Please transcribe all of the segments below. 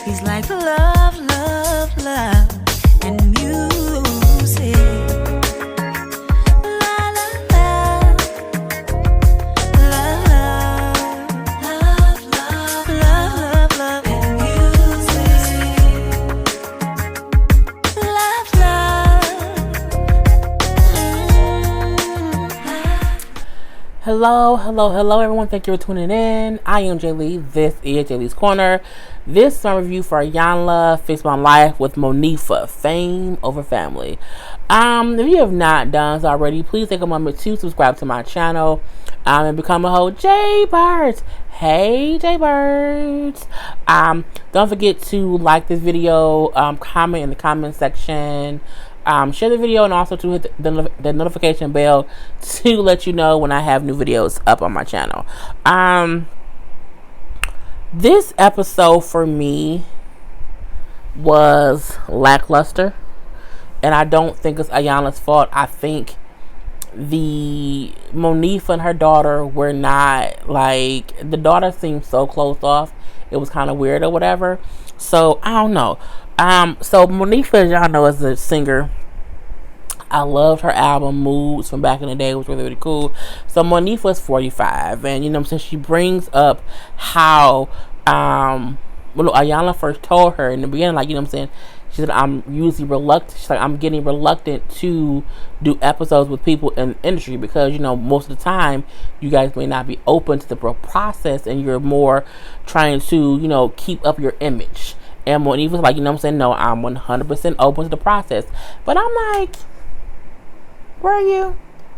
He's like love, love, love, and music. La la la, love, love, love, love, love, and music. Love, love. Hello, everyone. Thank you for tuning in. I am Jay Lee. This is Jay Lee's Corner. This is my review for Iyanla, Fix My Life with Monifah, Fame Over Family. If you have not done so already, please take a moment to subscribe to my channel and become a whole Jaybirds. Hey, Jaybirds. Don't forget to like this video, comment in the comment section. Share the video and also to hit the notification bell to let you know when I have new videos up on my channel. This episode for me was lackluster, and I don't think it's Iyanla's fault. I think the Monifah and her daughter were not, like, the daughter seemed so closed off. It was kind of weird or whatever. So I don't know. So Monifah, as y'all know, is a singer. I loved her album Moods from back in the day. It was really, really cool. So Monifah is 45, and you know what I'm saying, she brings up how Iyanla first told her in the beginning, like, you know what I'm saying, she said, I'm usually reluctant. She's like, I'm getting reluctant to do episodes with people in the industry because, you know, most of the time you guys may not be open to the process and you're more trying to, you know, keep up your image. And Monifah's like, you know what I'm saying, no, I'm 100% open to the process. But I'm like, were you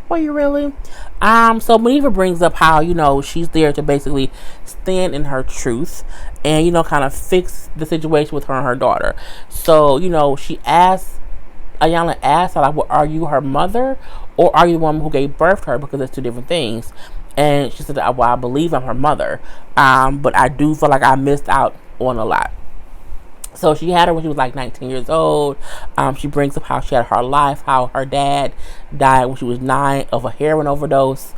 really? So Monifah brings up how, you know, she's there to basically stand in her truth and, you know, kind of fix the situation with her and her daughter. So, you know, Iyanla asked her, like, well, are you her mother or are you the woman who gave birth to her? Because it's two different things. And she said, well, I believe I'm her mother. But I do feel like I missed out on a lot. So she had her when she was like 19 years old. She brings up how she had her life, how her dad died when she was 9 of a heroin overdose.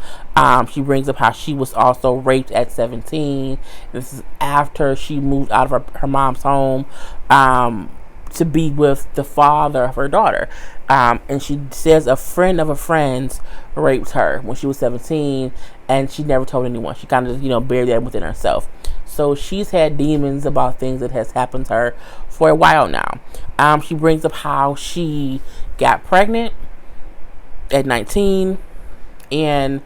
She brings up how she was also raped at 17. This is after she moved out of her mom's home to be with the father of her daughter. And she says a friend of a friend's raped her when she was 17, and she never told anyone. She kind of just, you know, buried that within herself. So she's had demons about things that has happened to her for a while now. She brings up how she got pregnant at 19, and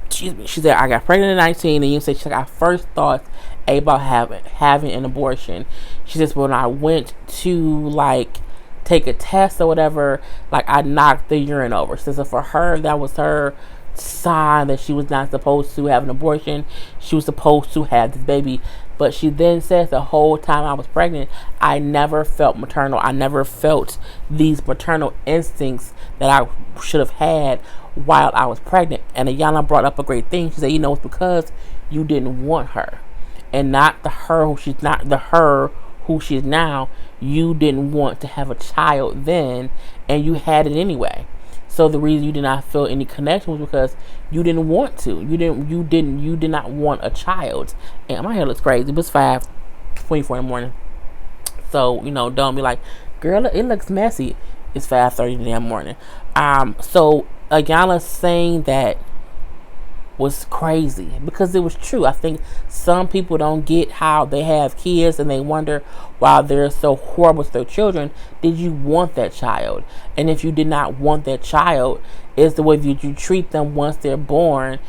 she said, I got pregnant at 19, and you said, she's like, I first thought about having an abortion. She says, when I went to, like, take a test or whatever, like, I knocked the urine over. She says, so for her, that was her sign that she was not supposed to have an abortion. She was supposed to have this baby. But she then says, the whole time I was pregnant, I never felt maternal. I never felt these maternal instincts that I should have had while I was pregnant. And Iyanla brought up a great thing. She said, you know, it's because you didn't want her, and not the her who she's not, the her who she is now. You didn't want to have a child then, and you had it anyway. So the reason you did not feel any connection was because you didn't want to. You did not want a child. And my hair looks crazy, but it's 5:24 in the morning. So, you know, don't be like, girl, it looks messy. It's 5:30 in the damn morning. So Iyanla saying that was crazy because it was true. I think some people don't get how they have kids and they wonder why they're so horrible to their children. Did you want that child? And if you did not want that child, is the way that you treat them once they're born,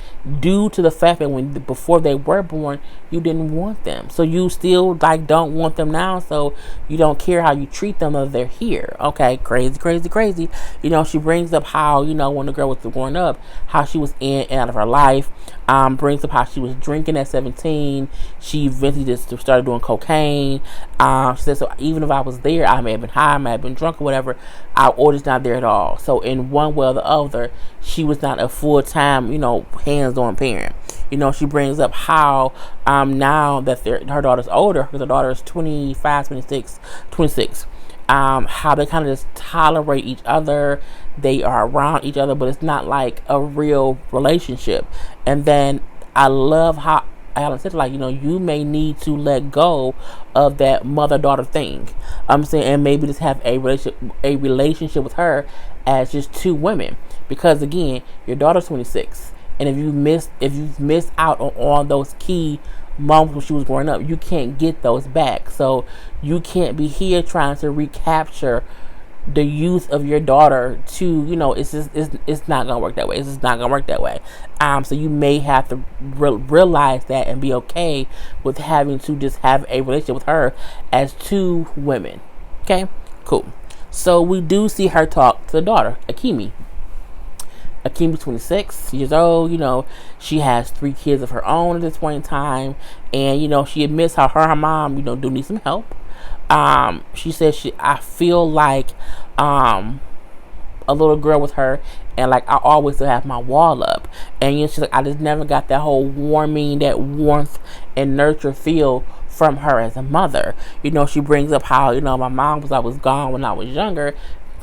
due to the fact that before they were born, you didn't want them. So you still, like, don't want them now. So you don't care how you treat them if they're here. Okay, crazy. You know, she brings up how, you know, when the girl was growing up, how she was in and out of her life. Brings up how she was drinking at 17. She eventually just started doing cocaine. She said, so even if I was there, I may have been high, I may have been drunk or whatever, or just not there at all. So in one way or the other, she was not a full-time, you know, hands-on parent. You know, she brings up how now that her daughter's older, because her daughter is 26, how they kind of just tolerate each other. They are around each other, but it's not like a real relationship. And then I love how Alan said, like, you may need to let go of that mother-daughter thing. I'm saying, and maybe just have a relationship with her as just two women, because again, your daughter's 26, and if you've missed out on all those key moments when she was growing up, you can't get those back. So you can't be here trying to recapture the youth of your daughter to, it's not gonna work that way. It's just not gonna work that way. So you may have to realize that and be okay with having to just have a relationship with her as two women. Okay, cool. So we do see her talk to the daughter, Akimi. Akimi's 26 years old. She has 3 kids of her own at this point in time, and she admits how her mom, do need some help. She says I feel like a little girl with her, and like I always still have my wall up, and she's like, I just never got that whole that warmth and nurture feel from her as a mother. She brings up how my mom was gone when I was younger,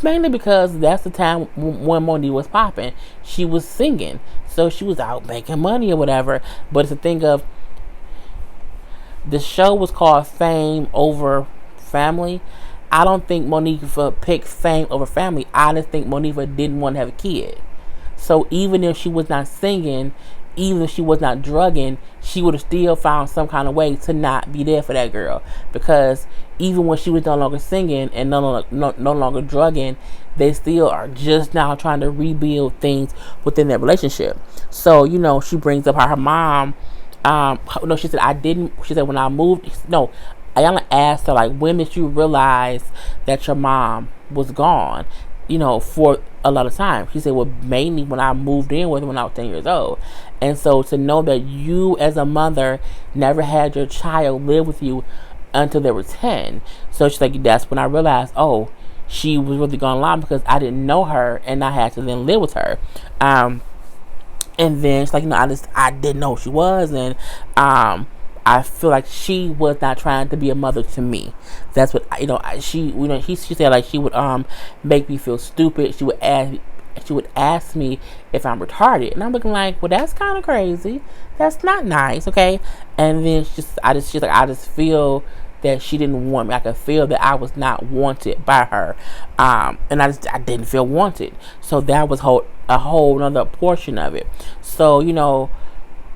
mainly because that's the time when Monique was popping. She was singing, so she was out making money or whatever. But it's a thing of, the show was called Fame Over Family. I don't think Monifah picked fame over family. I just think Monifah didn't want to have a kid. So even if she was not singing, even if she was not drugging, she would have still found some kind of way to not be there for that girl. Because even when she was no longer singing and no longer drugging, they still are just now trying to rebuild things within that relationship. So, she brings up how her mom, she said when I moved, Iyanla asked her, like, when did you realize that your mom was gone, for a lot of time? She said, well, mainly when I moved in with her when I was 10 years old. And so to know that you as a mother never had your child live with you until they were 10. So she's like, that's when I realized, oh, she was really gone a lot, because I didn't know her and I had to then live with her. And then she's like, I didn't know who she was, and I feel like she was not trying to be a mother to me. That's what she said, like, she would make me feel stupid. She would ask me if I'm retarded, and I'm looking like, well, that's kind of crazy. That's not nice, okay? And then she's like, I just feel that she didn't want me. I could feel that I was not wanted by her, and I didn't feel wanted. So that was a whole another portion of it. So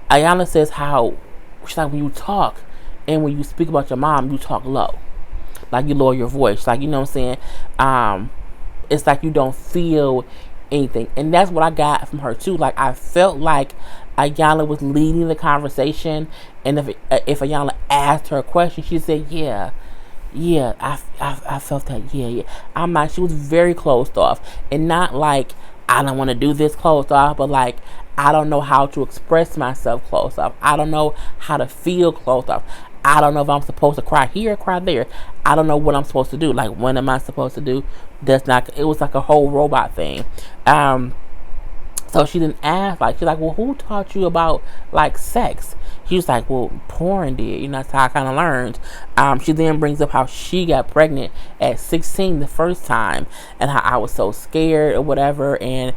Iyanla says how she's like, when you talk and when you speak about your mom, you talk low, like you lower your voice, like, what I'm saying. It's like you don't feel anything, and that's what I got from her too. Like, I felt like Iyanla was leading the conversation, and if Iyanla asked her a question, she said, yeah, I felt that, yeah. I'm like, she was very closed off, and not like I don't want to do this closed off, but like, I don't know how to express myself closed off. I don't know how to feel closed off. I don't know if I'm supposed to cry here or cry there. I don't know what I'm supposed to do. Like, when am I supposed to do? It was like a whole robot thing. So she didn't ask, like, she's like, well, who taught you about, like, sex? She was like, well, porn did. That's how I kind of learned. She then brings up how she got pregnant at 16 the first time, and how I was so scared or whatever, and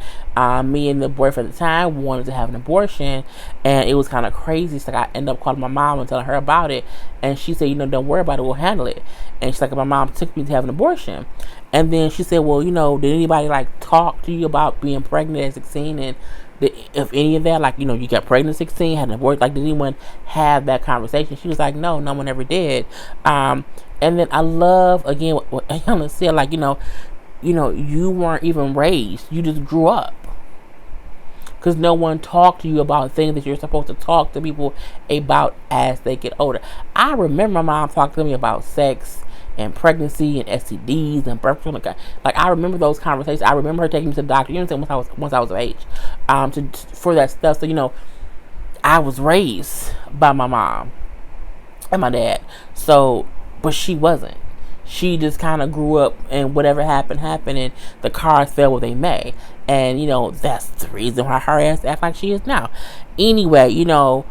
me and the boyfriend at the time wanted to have an abortion, and it was kind of crazy. So I ended up calling my mom and telling her about it, and she said, don't worry about it, we'll handle it. And she's like, my mom took me to have an abortion. And then she said, well, did anybody, like, talk to you about being pregnant at 16, and if any of that, like, you got pregnant at 16, had an abortion, like, did anyone have that conversation? She was like, no one ever did. And then I love, again, what Iyanla said, like, you weren't even raised, you just grew up, because no one talked to you about things that you're supposed to talk to people about as they get older. I remember my mom talking to me about sex and pregnancy and STDs and birth control. Like, I remember those conversations. I remember her taking me to the doctor, once I was of age, for that stuff. So, I was raised by my mom and my dad. So, but she wasn't. She just kind of grew up, and whatever happened, and the cards fell where they may. And, that's the reason why her ass acts like she is now. Anyway, Iyanla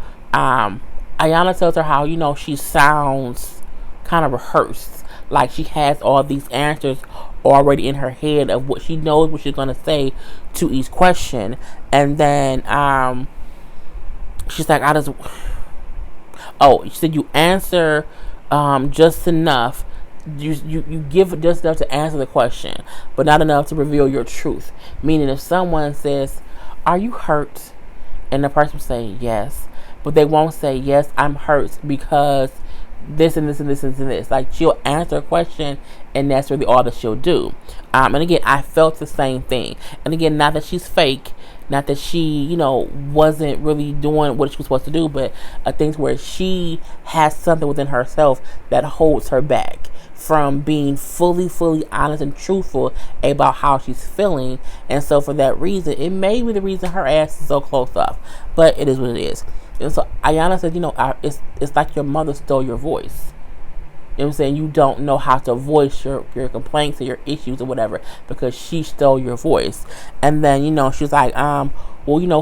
tells her how, she sounds kind of rehearsed. Like, she has all these answers already in her head of what she knows what she's going to say to each question. And then she's like, Oh, she said you answer just enough. You give just enough to answer the question, but not enough to reveal your truth. Meaning, if someone says, "Are you hurt?" and the person will say yes, but they won't say yes, I'm hurt because this and this and this and this. Like, she'll answer a question, and that's really all that she'll do. And again, I felt the same thing. And again, not that she's fake, not that she, wasn't really doing what she was supposed to do, but things where she has something within herself that holds her back from being fully honest and truthful about how she's feeling. And so for that reason, it may be the reason her ass is so closed off, but it is what it is. And so Iyanla said, it's like your mother stole your voice. You know what I'm saying? You don't know how to voice your complaints or your issues or whatever because she stole your voice. And then, she's like, well,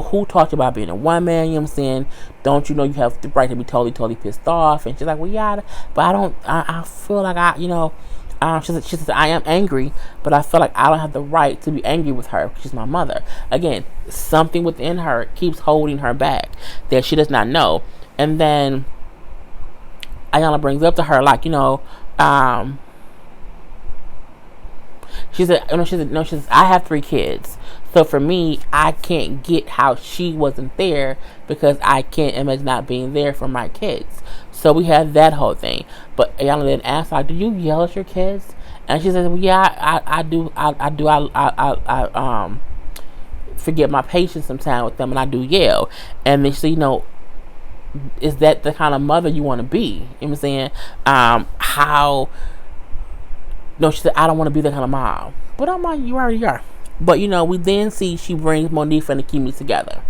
who taught you about being a woman? You know what I'm saying? Don't you know you have the right to be totally pissed off? And she's like, well, yeah, but I feel like she says, I am angry, but I feel like I don't have the right to be angry with her. She's my mother. Again, something within her keeps holding her back that she does not know. And then Iyanla brings up to her, like, she said, I have 3 kids. So for me, I can't get how she wasn't there because I can't imagine not being there for my kids. So we had that whole thing. But Iyanla then asked, like, do you yell at your kids? And she said, well, yeah, I do. I forget my patience sometimes with them, and I do yell. And then she said, is that the kind of mother you want to be? You know what I'm saying? She said, I don't want to be that kind of mom. But I'm like, you already are. But, we then see she brings Monifah and Akemi together.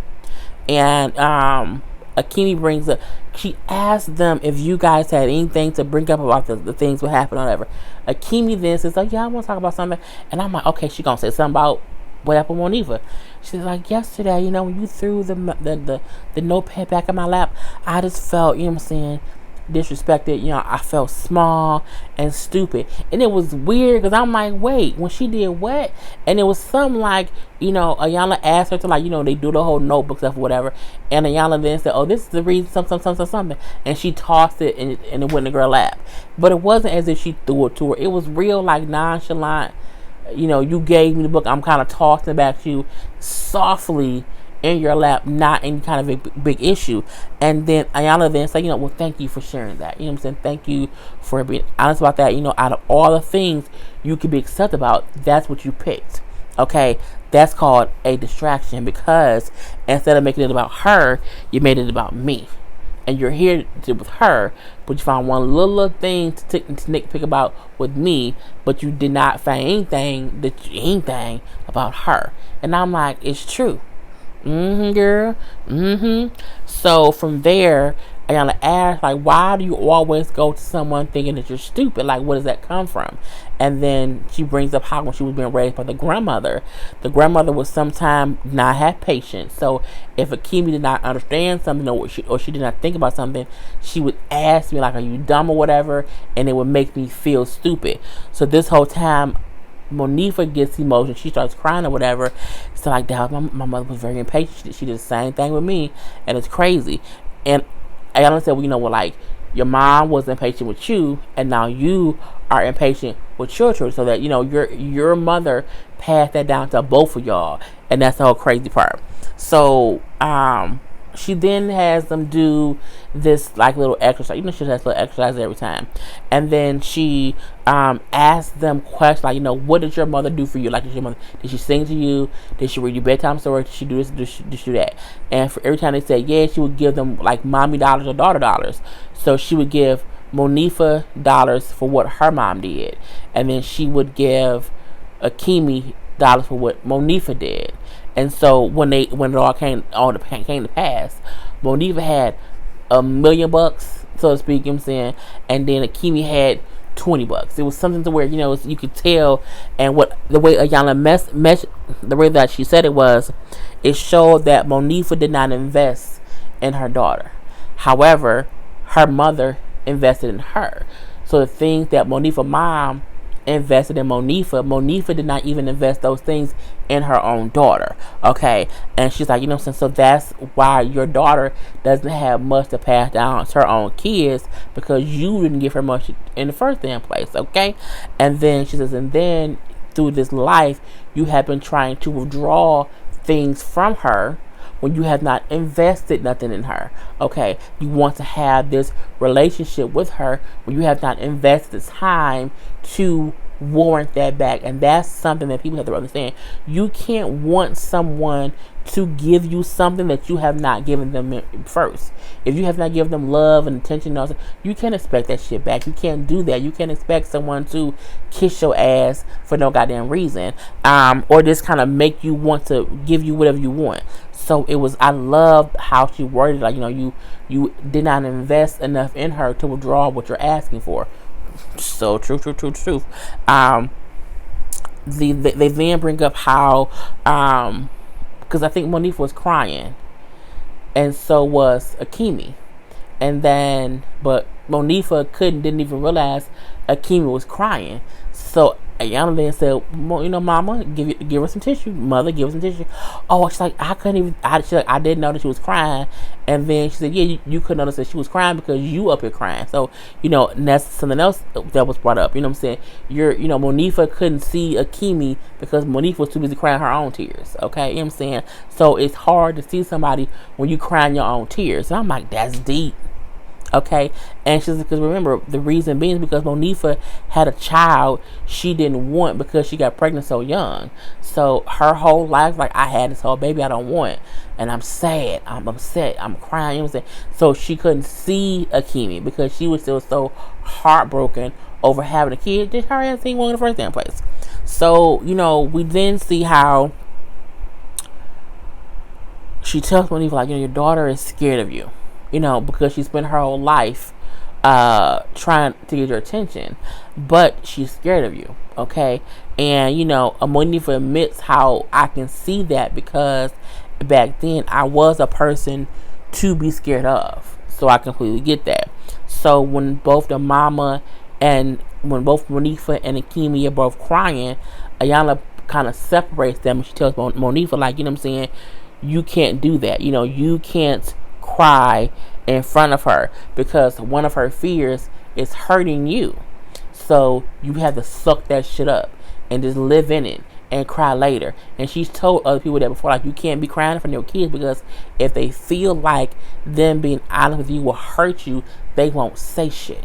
And Akemi brings up, she asked them if you guys had anything to bring up about the things that happened or whatever. Akemi then says, oh, yeah, I want to talk about something. And I'm like, okay, she going to say something about what happened with Monifah. She's like, yesterday, when you threw the notepad back in my lap, I just felt, disrespected. I felt small and stupid. And it was weird because I'm like, wait, when she did what? And it was something like, Iyanla asked her to, like, they do the whole notebook stuff or whatever. And Iyanla then said, oh, this is the reason, something. And she tossed it and it went in the girl's lap. But it wasn't as if she threw it to her. It was real, like, nonchalant. You gave me the book, I'm kind of tossing it back to you softly in your lap, not any kind of a big issue. And then Iyanla then said, well, thank you for sharing that. You know what I'm saying? Thank you for being honest about that. Out of all the things you could be upset about, that's what you picked. Okay? That's called a distraction because instead of making it about her, you made it about me. And you're here to with her, but you found one little thing to nitpick about with me, but you did not find anything about her. And I'm like, it's true. Girl. So from there, Iyanla asked, like, why do you always go to someone thinking that you're stupid? Like, where does that come from? And then she brings up how when she was being raised by the grandmother would sometimes not have patience. So if Akemi did not understand something or she did not think about something, she would ask me, like, are you dumb or whatever? And it would make me feel stupid. So this whole time, Monifah gets emotional. She starts crying or whatever. So like that, my mother was very impatient. She did the same thing with me, and it's crazy. And Iyanla said, well, like, your mom was impatient with you, and now you are impatient with your children. So that your mother passed that down to both of y'all, and that's the whole crazy part. So she then has them do this like little exercise. She has little exercise every time, and then she asks them questions like, what did your mother do for you? Like, did she sing to you? Did she read you bedtime stories? Did she do this? Did she do that? And for every time they said yeah, she would give them like mommy dollars or daughter dollars. So she would give Monifah dollars for what her mom did, and then she would give Akemi dollars for what Monifah did. And so when it all came to pass, Monifah had $1 million, so to speak, you know what I'm saying, and then Akemi had $20. It was something to where, you could tell, and the way Iyanla the way that she said it showed that Monifah did not invest in her daughter. However, her mother invested in her. So the things that Monifah's mom invested in Monifah. Monifah did not even invest those things in her own daughter. Okay. And she's like, you know what I'm saying? So that's why your daughter doesn't have much to pass down to her own kids, because you didn't give her much in the first damn place. Okay. And then she says, and then through this life, you have been trying to withdraw things from her when you have not invested nothing in her. Okay, you want to have this relationship with her when you have not invested the time to warrant that back. And that's something that people have to understand. You can't want someone to give you something that you have not given them first. If you have not given them love and attention, you can't expect that shit back. You can't do that. You can't expect someone to kiss your ass for no goddamn reason, or just kind of make you want to give you whatever you want. So I loved how she worded, like, you did not invest enough in her to withdraw what you're asking for. So true. They then bring up how, because I think Monifah was crying, and so was Akemi, but Monifah didn't even realize Akemi was crying. So Iyanla then said, Mama, give her some tissue. Mother, give her some tissue. Oh, she's like, I didn't know that she was crying. And then she said, yeah, you couldn't notice that she was crying because you up here crying. So, that's something else that was brought up. You know what I'm saying? Monifah couldn't see Akemi because Monifah was too busy crying her own tears. Okay? You know what I'm saying? So it's hard to see somebody when you crying your own tears. And I'm like, that's deep. Okay, and she's because remember, the reason being is because Monifah had a child she didn't want because she got pregnant so young. So her whole life, like, I had this whole baby I don't want, and I'm sad, I'm upset, I'm crying. You know what I'm saying? So she couldn't see Akemi because she was still so heartbroken over having a kid that her hadn't seen one in the first damn place. So we then see how she tells Monifah, like, your daughter is scared of you. Because she spent her whole life trying to get your attention, but she's scared of you. Okay. And Monifah admits how I can see that, because back then I was a person to be scared of. So I completely get that. So when both Monifah and Akemi are both crying, Iyanla kind of separates them, and she tells Monifah, like, what I'm saying, you can't do that. You can't cry in front of her because one of her fears is hurting you. So you have to suck that shit up and just live in it and cry later. And she's told other people that before, like, you can't be crying in front of your kids because if they feel like them being honest with you will hurt you, they won't say shit.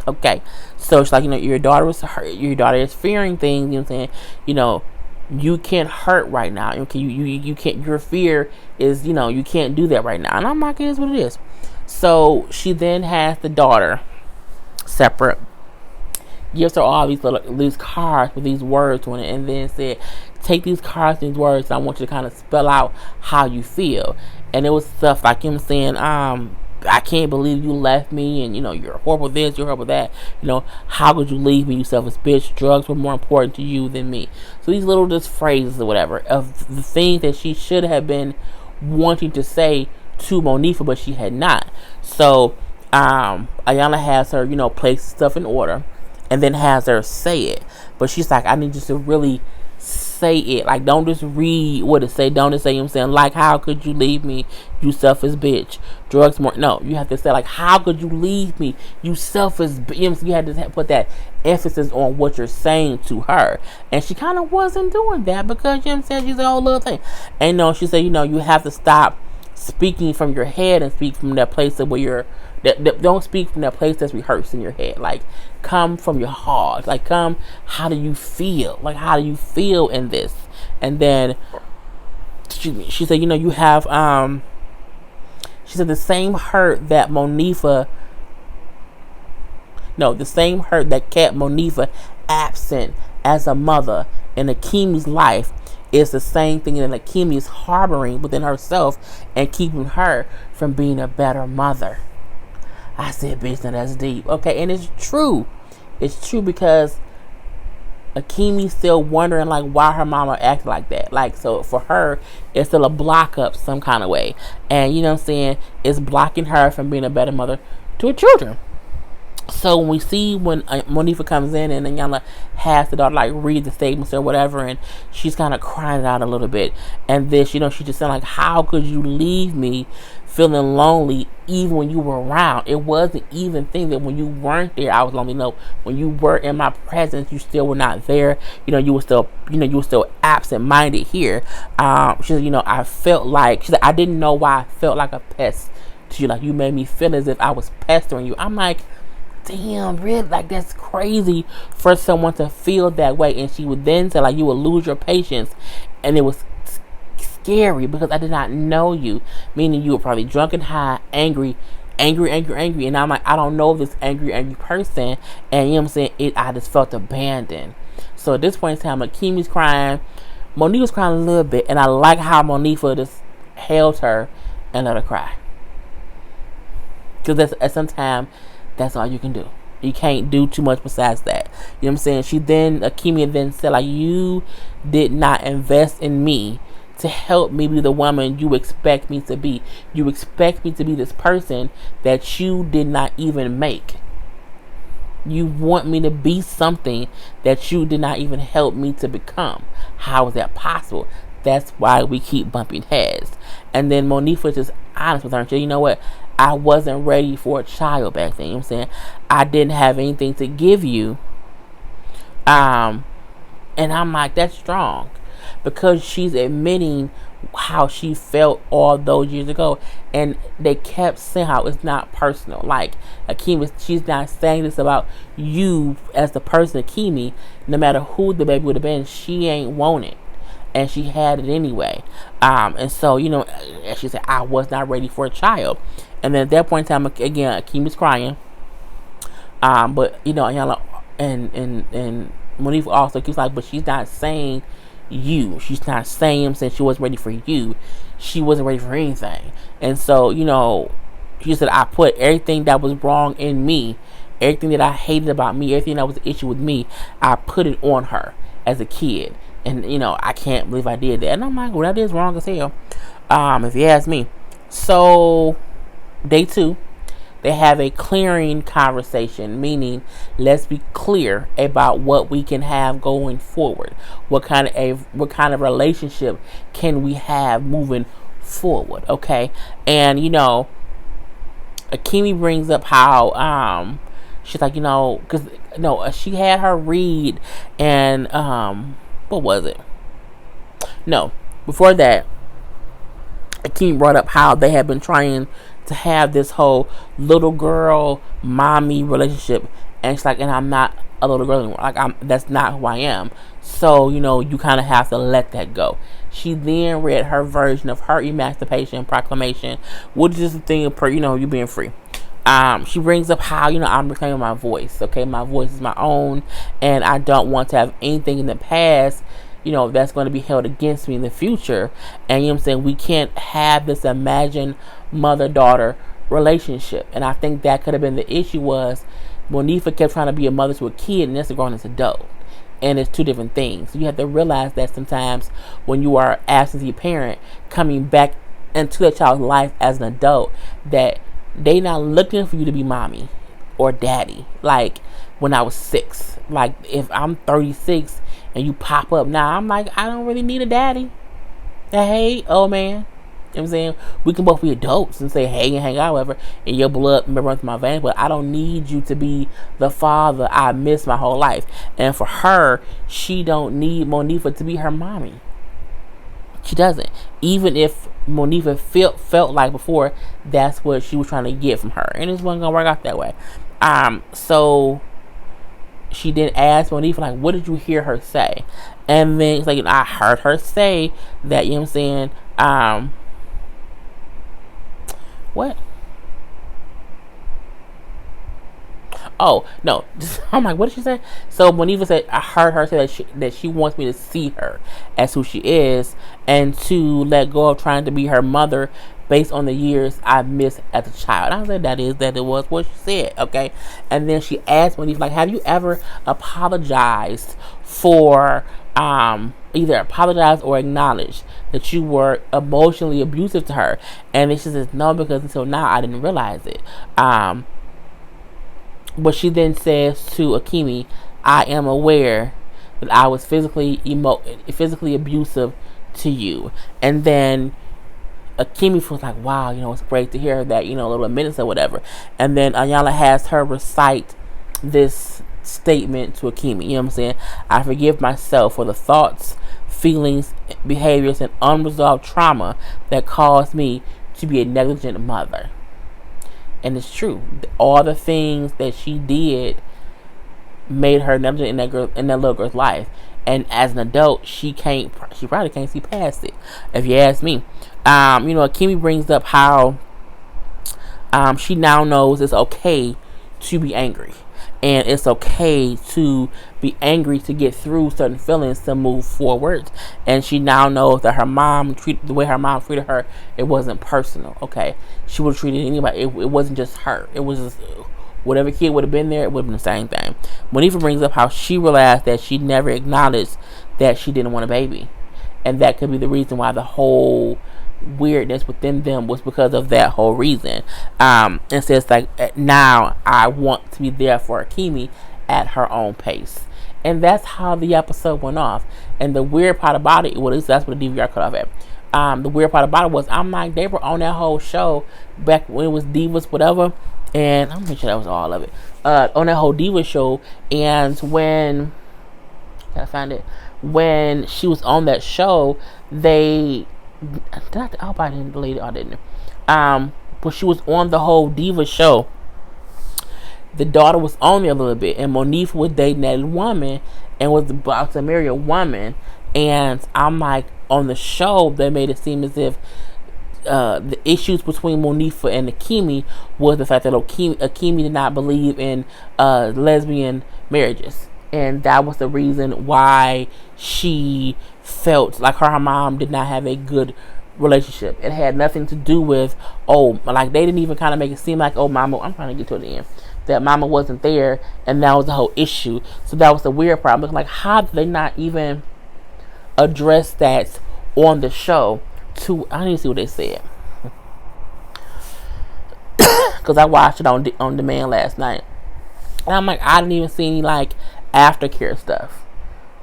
Okay, so it's like, your daughter is hurt. Your daughter is fearing things. You know what I'm saying? You can't hurt right now. Okay, you can't. Your fear is, you can't do that right now. And I'm like, it is what it is. So she then has the daughter separate, gives her all these cards with these words on it, and then said, take these cards and these words, and I want you to kind of spell out how you feel. And it was stuff like him saying, I can't believe you left me, and you're horrible this, you're horrible that. How could you leave me, you selfish bitch? Drugs were more important to you than me. So these little just phrases or whatever of the things that she should have been wanting to say to Monifah, but she had not. So Iyanla has her, place stuff in order, and then has her say it. But she's like, I need you to really say it. Like, don't just read what it say. Don't just say, like, how could you leave me, you selfish bitch? Drugs more. No, you have to say, like, how could you leave me, you selfish bitch? You had to put that emphasis on what you're saying to her. And she kind of wasn't doing that because, she's a whole little thing. And she said, you have to stop speaking from your head and speak from that place of where you're don't speak from that place that's rehearsed in your head. Like, come from your heart. Like, how do you feel? Like, how do you feel in this? And then she said, you have she said the same hurt that kept Monifah absent as a mother in Akemi's life is the same thing that Akemi is harboring within herself and keeping her from being a better mother. I said, bitch, now that's deep. Okay, and it's true. It's true because Akemi's still wondering, like, why her mama acted like that. Like, so for her, it's still a block up some kind of way. And, it's blocking her from being a better mother to her children. So when we see when Monifah comes in and Iyanla has the daughter like read the statements or whatever, and she's kind of crying out a little bit, and this, she just said like, "How could you leave me feeling lonely even when you were around? It wasn't even thing that when you weren't there, I was lonely. No, when you were in my presence, you still were not there. You were still, you were still absent-minded here." She said, I felt like, she said, I didn't know why I felt like a pest to you. Like, you made me feel as if I was pestering you. I'm like, damn, really? Like, that's crazy for someone to feel that way. And she would then say, like, you would lose your patience. And it was scary because I did not know you. Meaning you were probably drunk and high, angry. And I'm like, I don't know this angry person. And I'm saying? I just felt abandoned. So at this point in time, Akimi's crying. Monique was crying a little bit. And I like how Monifah just held her and let her cry. Because at some time, that's all you can do. You can't do too much besides that. You know what I'm saying? Akimi then said, like, you did not invest in me to help me be the woman you expect me to be. You expect me to be this person that you did not even make. You want me to be something that you did not even help me to become. How is that possible? That's why we keep bumping heads. And then Monifah just honest with her and said, you know what? I wasn't ready for a child back then. You know what I'm saying? I didn't have anything to give you. And I'm like, that's strong. Because she's admitting how she felt all those years ago. And they kept saying how it's not personal. Like, Akimi, she's not saying this about you as the person, Akimi. No matter who the baby would have been, she ain't want it. And she had it anyway. And so, she said, I was not ready for a child. And then at that point in time, again, Akimi's crying. But, Iyanla and Monifah also keeps like, but she's not saying you. She's not saying since she wasn't ready for you. She wasn't ready for anything. And so, she said, I put everything that was wrong in me, everything that I hated about me, everything that was an issue with me, I put it on her as a kid. And, I can't believe I did that. And I'm like, well, that is wrong as hell, if you ask me. So, day 2, they have a clearing conversation, meaning let's be clear about what we can have going forward. What kind of relationship can we have moving forward, okay? And, Akimi brings up how, she's like, because, she had her read, and, what was it? No, before that, Akimi brought up how they had been trying to have this whole little girl mommy relationship, and she's like, and I'm not a little girl anymore. Like, that's not who I am. So, you kind of have to let that go. She then read her version of her Emancipation Proclamation, which is the thing of, you being free. She brings up how, I'm reclaiming my voice. Okay, my voice is my own, and I don't want to have anything in the past, that's going to be held against me in the future. And I'm saying, we can't have this imagined mother-daughter relationship. And I think that could have been the issue, was Monifah kept trying to be a mother to a kid, and that's a grown adult. And it's two different things. So you have to realize that sometimes when you are absentee parent, coming back into that child's life as an adult, that they not looking for you to be mommy or daddy. Like, when I was 6, like, if I'm 36 and you pop up now, I'm like, I don't really need a daddy. Hey, old man. You know what I'm saying? We can both be adults and say hey and hang out, whatever, and your blood may run through my veins, but I don't need you to be the father I missed my whole life. And for her, she don't need Monifah to be her mommy. She doesn't. Even if Monifah felt like before that's what she was trying to get from her, and it wasn't gonna work out that way. So she then asked Monifah, like, what did you hear her say? And then it's like, I heard her say that, you know what I'm saying, what? Oh, no. I'm like, what did she say? So Monifah said, I heard her say that she wants me to see her as who she is, and to let go of trying to be her mother based on the years I missed as a child. I said that it was what she said, okay? And then she asked Monifah, like, have you ever apologized for either apologized or acknowledged that you were emotionally abusive to her? And then she says, no, because until now I didn't realize it. but she then says to Akemi, I am aware that I was physically abusive to you. And then Akemi feels like, wow, it's great to hear that, a little minutes or whatever. And then Iyanla has her recite this statement to Akemi. You know what I'm saying? I forgive myself for the thoughts, feelings, behaviors, and unresolved trauma that caused me to be a negligent mother. And it's true. All the things that she did made her negligent in that little girl's life. And as an adult, she probably can't see past it, if you ask me. Akemi brings up how she now knows it's okay to be angry. And it's okay to be angry to get through certain feelings to move forward. And she now knows that the way her mom treated her, it wasn't personal. Okay, she would have treated anybody. It wasn't just her. It was just whatever kid would have been there. It would have been the same thing. Monifah brings up how she realized that she never acknowledged that she didn't want a baby, and that could be the reason why the whole weirdness within them was because of that whole reason. And says like, now I want to be there for Akemi at her own pace. And that's how the episode went off. And the weird part about it, well, at least that's what the DVR cut off at. The weird part about it was, I'm like, they were on that whole show back when it was Divas, whatever. And I'm pretty sure that was all of it. On that whole Diva show. And when she was on that show, I hope I didn't delete it. I didn't. But she was on the whole Diva show. The daughter was on there a little bit, and Monifah was dating that woman and was about to marry a woman. And I'm like, on the show, they made it seem as if the issues between Monifah and Akemi was the fact that Akemi did not believe in lesbian marriages. And that was the reason why she felt like her mom did not have a good relationship. It had nothing to do with, they didn't even kind of make it seem like, mama, I'm trying to get to the end, that mama wasn't there, and that was the whole issue. So that was the weird part. I'm looking like, how did they not even address that on the show? I need to see what they said. Because I watched it on demand last night. And I'm like, I didn't even see any, aftercare stuff.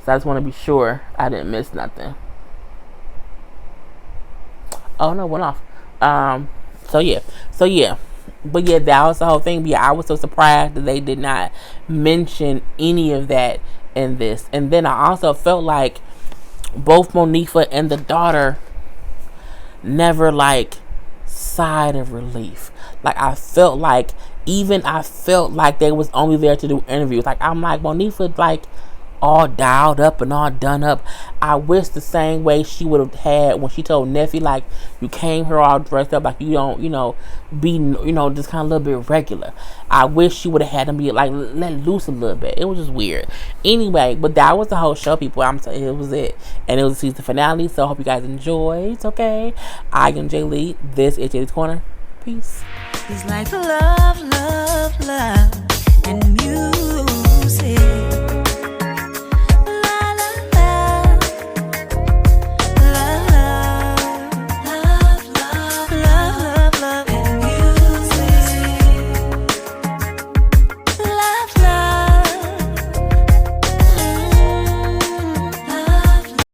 So I just want to be sure I didn't miss nothing. Oh, no, went off. So yeah. But yeah, that was the whole thing. But yeah, I was so surprised that they did not mention any of that in this. And then I also felt like both Monifah and the daughter never sighed of relief. I felt like they was only there to do interviews. I'm like, Monifah all dialed up and all done up. I wish the same way she would have had when she told Nephi, you came here all dressed up, you don't, be, just kind of a little bit regular. I wish she would have had them be let loose a little bit. It was just weird. Anyway, but that was the whole show, people. I'm saying it was it. And it was the season finale, so I hope you guys enjoyed. Okay. I am Jay Lee. This is Jay's Corner. Peace. It's like love, love, love, and music.